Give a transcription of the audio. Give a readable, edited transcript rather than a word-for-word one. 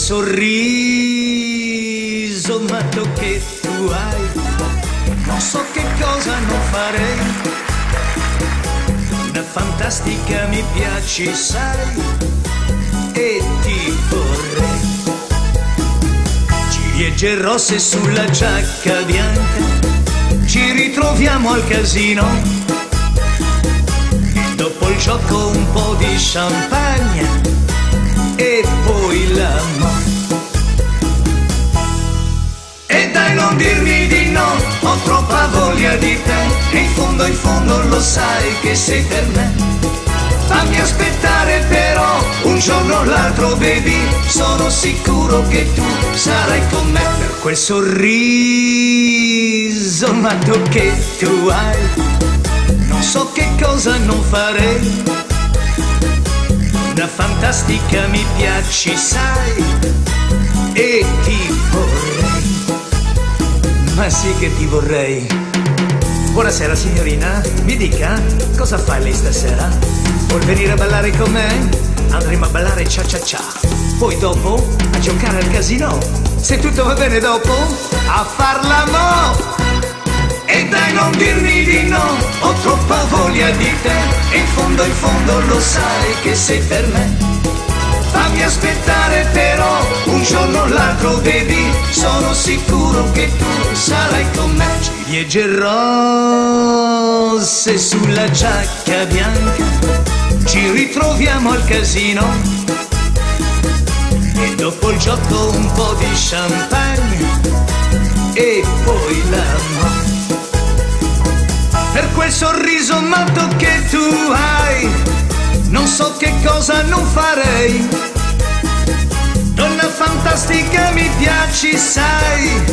sorriso matto che tu hai, non so che cosa non farei. Una fantastica mi piaci, sai, e ti vorrei. Ciliegie rosse sulla giacca bianca, ci ritroviamo al casino. E dopo il gioco un po' di champagne e poi l'amore. E dai, non dirmi di no, ho troppa voglia di te. E in fondo lo sai che sei per me. Fammi aspettare però, un giorno o l'altro baby, sono sicuro che tu sarai con me. Per quel sorriso matto che tu hai, non so che cosa non farei. Una fantastica mi piaci, sai, e ti vorrei. Ma sì che ti vorrei. Buonasera signorina, mi dica, cosa fa lei stasera? Vuol venire a ballare con me? Andremo a ballare cia cia cia. Poi dopo a giocare al casino. Se tutto va bene dopo, a far l'amore. E dai, non dirmi di no, ho troppa voglia di te. E in fondo lo sai che sei per me. Fammi aspettare però, un giorno o l'altro baby, sono sicuro che tu sarai con me. Ciliegie rosse sulla giacca bianca, ci ritroviamo al casino. E dopo il gioco un po' di champagne e poi l'amore. Per quel sorriso matto che tu hai, non so che cosa non farei. Donna fantastica mi piaci, sai,